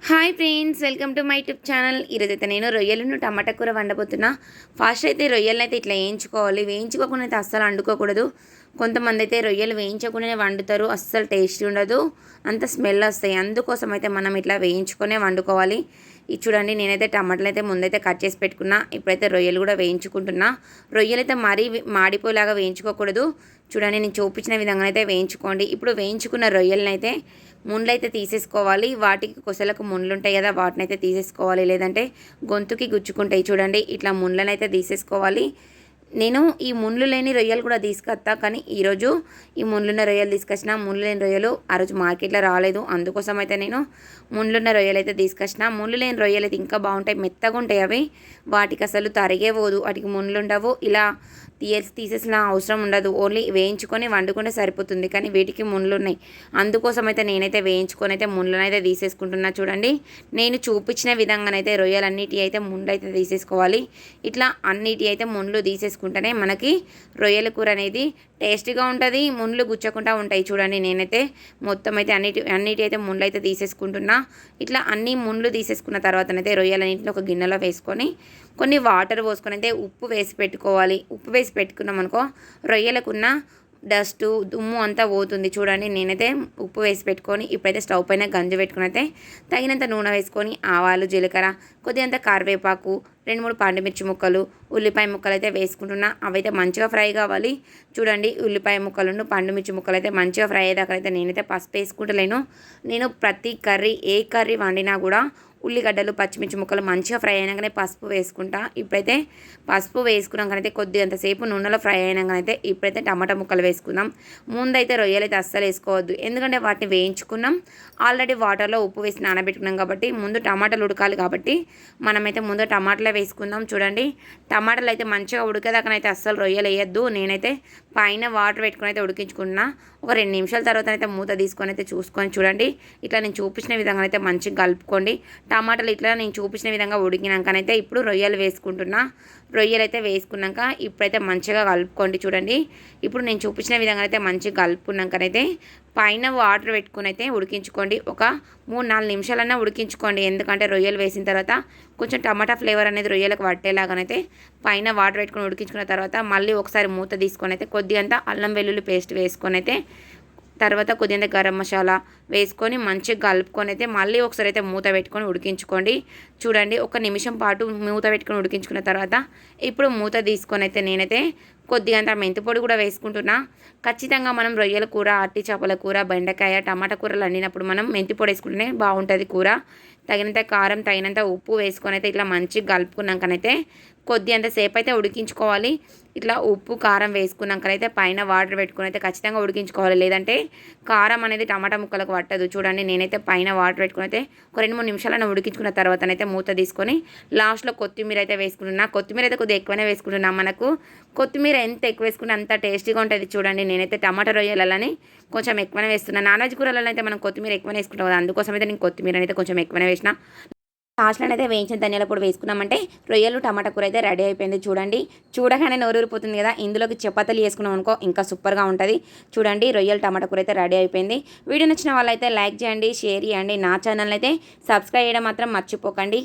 Hi friends, welcome to my YouTube channel. ఈరోజైతే నేను రొయ్యలను టమాటా కూర వండబోతున్నా. ఫస్ట్ అయితే రొయ్యలను అయితే ఇట్లా వేయించుకోవాలి. వేయించుకోకుండా అయితే అస్సలు వండుకోకూడదు. కొంతమంది అయితే రొయ్యలు వేయించకుండానే వండుతారు, అస్సలు టేస్టీ ఉండదు, అంత స్మెల్ వస్తాయి. అందుకోసం అయితే మనం ఇట్లా వేయించుకొనే వండుకోవాలి. ఇది చూడండి, నేనైతే టమాటాలు అయితే ముందైతే కట్ చేసి పెట్టుకున్నా. ఇప్పుడైతే రొయ్యలు కూడా వేయించుకుంటున్నా. రొయ్యలు అయితే మరీ మాడిపోయేలాగా వేయించుకోకూడదు. చూడండి, నేను చూపించిన విధంగా అయితే వేయించుకోండి. ఇప్పుడు వేయించుకున్న రొయ్యలను అయితే ముండ్లు అయితే తీసేసుకోవాలి. వాటికి కొసలకు ముండ్లు ఉంటాయి కదా, వాటిని అయితే తీసేసుకోవాలి, లేదంటే గొంతుకి గుచ్చుకుంటాయి. చూడండి, ఇట్లా ముండ్లను అయితే తీసేసుకోవాలి. నేను ఈ ముళ్ళు లేని రొయ్యలు కూడా తీసుకొస్తా, కానీ ఈరోజు ఈ ముళ్ళున్న రొయ్యలు తీసుకొచ్చిన. ముళ్ళు లేని రొయ్యలు ఆ రోజు మార్కెట్లో రాలేదు, అందుకోసం అయితే నేను ముళ్ళున్న రొయ్యలు అయితే తీసుకొచ్చిన. ముళ్ళు లేని రొయ్యలు అయితే ఇంకా బాగుంటాయి, మెత్తగా ఉంటాయి అవి. వాటికి అసలు తరిగే పోదు, వాటికి ముళ్ళు ఉండవు. ఇలా తీసేసిన అవసరం ఉండదు, ఓన్లీ వేయించుకొని వండుకుంటే సరిపోతుంది. కానీ వీటికి ముళ్ళు ఉన్నాయి, అందుకోసం అయితే నేనైతే వేయించుకొని అయితే ముళ్ళను అయితే తీసేసుకుంటున్నా. చూడండి, నేను చూపించిన విధంగానైతే రొయ్యలన్నిటి అయితే ముండ్లు అయితే తీసేసుకోవాలి. ఇట్లా అన్నిటి అయితే ముండ్లు తీసేసుకుంటేనే మనకి రొయ్యల కూర అనేది టేస్టీగా ఉంటుంది, ముండ్లు గుచ్చకుండా ఉంటాయి. చూడండి, నేనైతే మొత్తం అయితే అన్నిటి అయితే ముండ్లు అయితే తీసేసుకుంటున్నా. ఇట్లా అన్ని ముండ్లు తీసేసుకున్న తర్వాతనైతే రొయ్యలన్నింటిని ఒక గిన్నెలో వేసుకొని కొన్ని వాటర్ పోసుకొని అయితే ఉప్పు వేసి పెట్టుకోవాలి. ఉప్పు వేసి పెట్టుకున్నాం అనుకో, రొయ్యలకున్న డస్ట్ దుమ్ము అంతా పోతుంది. చూడండి, నేనైతే ఉప్పు వేసి పెట్టుకొని ఇప్పుడైతే స్టవ్ పైన గంజు పెట్టుకుని అయితే తగినంత నూనె వేసుకొని ఆవాలు, జీలకర్ర, కొద్దిగంత కరివేపాకు, 2-3 పండుమిర్చి ముక్కలు, ఉల్లిపాయ ముక్కలు అయితే వేసుకుంటున్నా. అవైతే మంచిగా ఫ్రై కావాలి. చూడండి, ఉల్లిపాయ ముక్కలను పండుమిర్చి ముక్కలు అయితే మంచిగా ఫ్రై అయ్యేదాకా అయితే నేనైతే పసుపు వేసుకుంటలేను. నేను ప్రతి ఏ కర్రీ వండినా కూడా ఉల్లిగడ్డలు, పచ్చిమిర్చి ముక్కలు మంచిగా ఫ్రై అయినాకనే పసుపు వేసుకుంటా. ఇప్పుడైతే పసుపు వేసుకున్నాకనైతే కొద్దిగంతసేపు నూనెలో ఫ్రై అయినాకనైతే ఇప్పుడైతే టమాటా ముక్కలు వేసుకుందాం. ముందైతే రొయ్యలు అయితే అస్సలు వేసుకోవద్దు, ఎందుకంటే వాటిని వేయించుకున్నాం, ఆల్రెడీ వాటర్లో ఉప్పు వేసి నానబెట్టుకున్నాం కాబట్టి ముందు టమాటాలు ఉడకాలి. కాబట్టి మనమైతే ముందు టమాటాలు వేసుకుందాం. చూడండి, టమాటాలు అయితే మంచిగా ఉడికేదాకనైతే అస్సలు రొయ్యలు వేయద్దు. నేనైతే పైన వాటర్ పెట్టుకుని అయితే ఉడికించుకున్నా. ఒక 2 నిమిషాల తర్వాత అయితే మూత తీసుకొని అయితే చూసుకొని చూడండి, ఇట్లా నేను చూపించిన విధంగా అయితే మంచిగా కలుపుకోండి. టమాటాలు ఇట్లా నేను చూపించిన విధంగా ఉడికినాకనైతే ఇప్పుడు రొయ్యలు వేసుకుంటున్నా. రొయ్యలు అయితే వేసుకున్నాక ఇప్పుడైతే మంచిగా కలుపుకోండి. చూడండి, ఇప్పుడు నేను చూపించిన విధంగా అయితే మంచిగా కలుపుకున్నాకనైతే పైన వాటర్ పెట్టుకుని అయితే ఉడికించుకోండి. ఒక 3-4 నిమిషాలన్నా ఉడికించుకోండి, ఎందుకంటే రొయ్యలు వేసిన తర్వాత కొంచెం టమాటా ఫ్లేవర్ అనేది రొయ్యలకు పట్టేలాగానైతే పైన వాటర్ పెట్టుకుని ఉడికించుకున్న తర్వాత మళ్ళీ ఒకసారి మూత తీసుకొని అయితే కొద్దిగంత అల్లం వెల్లుల్లి పేస్ట్ వేసుకొని అయితే తర్వాత కొద్దిగా గరం మసాలా వేసుకొని మంచిగా కలుపుకొని అయితే మళ్ళీ ఒకసారి అయితే మూత పెట్టుకొని ఉడికించుకోండి. చూడండి, 1 నిమిషం పాటు మూత పెట్టుకొని ఉడికించుకున్న తర్వాత ఇప్పుడు మూత తీసుకొని అయితే నేనైతే కొద్దిగంత మెంతి పొడి కూడా వేసుకుంటున్నా. ఖచ్చితంగా మనం రొయ్యల కూర, అట్టి చేపల కూర, బెండకాయ, టమాటా కూరలు వండినప్పుడు మనం మెంతి పొడి వేసుకుంటేనే బాగుంటుంది కూర. తగినంత కారం, తగినంత ఉప్పు వేసుకొని అయితే ఇట్లా మంచిగా కలుపుకున్నాకనైతే కొద్దిగంత సేపు అయితే ఉడికించుకోవాలి. ఇట్లా ఉప్పు కారం వేసుకున్నాకనైతే పైన వాటర్ పెట్టుకుని అయితే ఖచ్చితంగా ఉడికించుకోవాలి, లేదంటే కారం అనేది టమాటా ముక్కలకు పట్టదు. చూడండి, నేనైతే పైన వాటర్ పెట్టుకుని అయితే ఒక 2-3 నిమిషాలను ఉడికించుకున్న తర్వాతనైతే మూత తీసుకొని లాస్ట్లో కొత్తిమీర అయితే వేసుకుంటున్నా. కొత్తిమీర అయితే కొద్దిగా ఎక్కువనే వేసుకుంటున్నా. మనకు కొత్తిమీర ఎంత ఎక్కువ వేసుకుంటే అంత టేస్టీగా ఉంటుంది. చూడండి, నేనైతే టమాటా రొయ్యలని కొంచెం ఎక్కువనే వేస్తున్నాను. నాన్ వెజ్ కూరలలో అయితే మనం కొత్తిమీర ఎక్కువనే వేసుకుంటాం కదా, అందుకోసం అయితే నేను కొత్తిమీర అయితే కొంచెం ఎక్కువనే వేసిన. లాస్ట్లో అయితే వేయించిన ధనియాల పొడి వేసుకున్నామంటే రొయ్యలు టమాటా కూర అయితే రెడీ అయిపోయింది. చూడండి, చూడగానే నోరూరిపోతుంది కదా. ఇందులోకి చపాతీలు వేసుకున్నాం అనుకో ఇంకా సూపర్గా ఉంటుంది. చూడండి, రొయ్యలు టమాటా కూర అయితే రెడీ అయిపోయింది. వీడియో నచ్చిన వాళ్ళైతే లైక్ చేయండి, షేర్ చేయండి. నా ఛానల్ అయితే సబ్స్క్రైబ్ చేయడం మాత్రం మర్చిపోకండి.